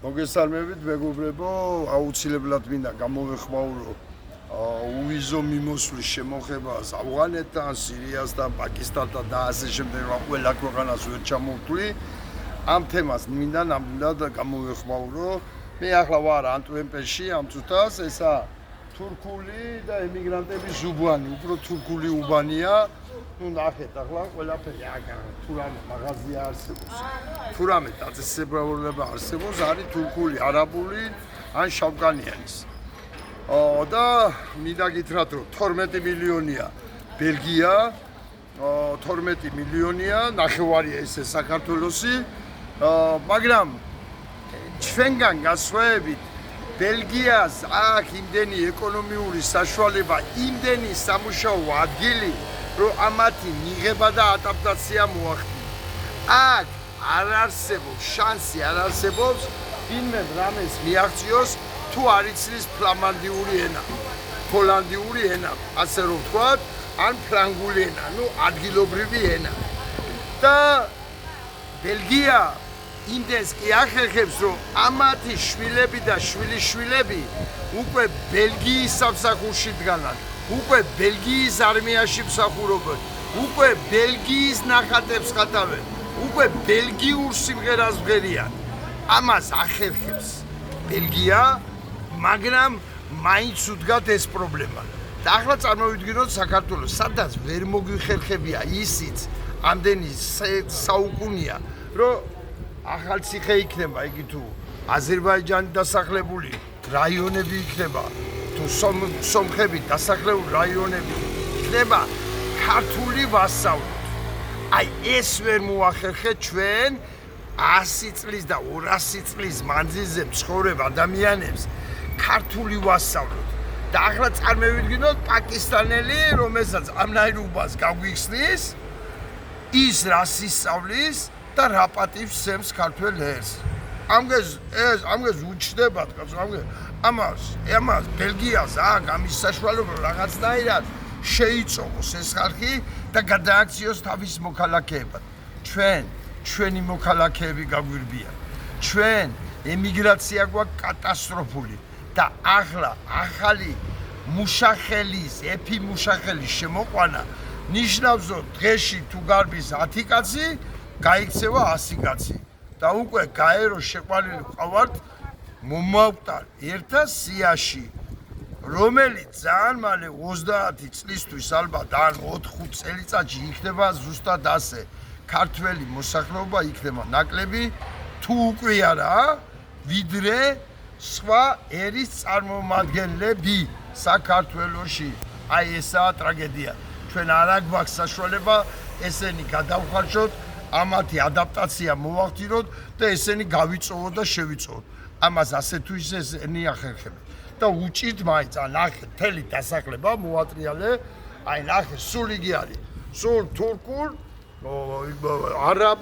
მოგესალმებით მეგობრებო, აუცილებლად მინდა გამოვეხმაურო უვიზო მიმოსვლის შემოხებას ავღანეთთან, სირიასთან, პაკისტანთან და ასე შემდეგ ყველა ქვეყანას ვერ ჩამოვთვლი. ამ თემას მინდა ნამდვილად გამოვეხმაურო. მე ახლა ვარ ანტვერპენში, ამ წუთას ესა თურქული და ემიგრანტების უბანი, უფრო თურქული უბანია. ნუ ნახეთ ახლა ყველაფერი თუ რამე მაღაზია არსებობს, თუ რამე დაწესებულება არსებობს, არის თურქული, არაბული ან შავკანიანის. და მინდა გითხრათ, რომ 12 მილიონია ბელგია, 12 მილიონია, ნახევარია ესე საქართველოსი, მაგრამ ჩვენგან გასვევებით ბელგიას აქ იმდენი ეკონომიური საშუალება, იმდენი სამუშაო ადგილი, რომ ამათი მიღება და ადაპტაცია მოახდინა. აქ არ არსებობს შანსი, არ არსებობს ვინმე რამეს მიაღწიოს თუ არ იცის ფლამანდიური ენა, ჰოლანდიური ენა, ასე რომ ვთქვათ, ან ფრანგული ენა, ნუ ადგილობრივი ენა. და ბელგია იმდენს კი ახერხებს, რომ ამათი შვილები და შვილიშვილები უკვე ბელგიის სამსახურში დგანან, უკვე ბელგიის არმიაში მსახურობენ, უკვე ბელგიის ნახატებს ხატავენ, უკვე ბელგიურ სიმღერას ვღერიან. ამას ახერხებს ბელგია, მაგრამ მაინც უდგათ ეს პრობლემა. და ახლა წარმოვიდგინოთ საქართველოს, სადაც ვერ მოგვიხერხებია ისიც ამდენი საუკუნია, რომ ახალციხე იქნება, იგი თუ აზერბაიჯანი დასახლებული რაიონები იქნება, თუ სომხები დასახლებული რაიონები იქნება, ქართული ვასწავლოთ. აი ეს ვერ მოახერხეთ ჩვენ 100 წლის და 200 წლის მანძილზე მცხოვრებ ადამიანებს ქართული ვასწავლოთ. და ახლა წარმოვიდგინოთ პაკისტანელი, რომელსაც ამნაირ უბანს გაგვიხსნის, ის რას ისწავლის და რა პატივს სცემს ქართველ ერს. ამგეს უჩნდებათ, ამას ბელგიას აქ ამის საშუალება რაღაცნაირად შეიწოვოს ეს ხალხი და გადააქციოს თავის მოქალაქეებად. ჩვენი მოქალაქეები გაგვირბიან. ჩვენ ემიგრაცია გვაქვს კატასტროფული და ახლა ახალი მუშახელის, ეფი მუშახელის შემოყვანა ნიშნავს, რომ დღეში თუ გარბის 10 კაცი, გაიქცევა 100 კაცი. და უკვე გაერო შეყვანილი ვყავართ მომავტარ ერთა სიაში, რომელიც ძალიან მალე 30 წლისთვის ალბათ ან 4-5 წელიწადში იქნება ზუსტად ასე. ქართველი მოსახლეობა იქნება ნაკლები, თუ უკვე არა, ვიდრე სხვა ერის წარმომადგენლები საქართველოში. აი ესაა ტრაგედია. ჩვენ არ აგვაქვს საშუალება ესენი გადავხარჯოთ, ამათი ადაპტაცია მოვახდინოთ და ესენი გავიწოვოთ და შევიწოვოთ. ამას ასე თუ ისე ესენი ახერხებენ. და უჭირთ მაინც, ნახე, მთელი დასახლება მოატრიალე, აი ნახე, სულ იგი არის. სულ თურქულ, არაბულ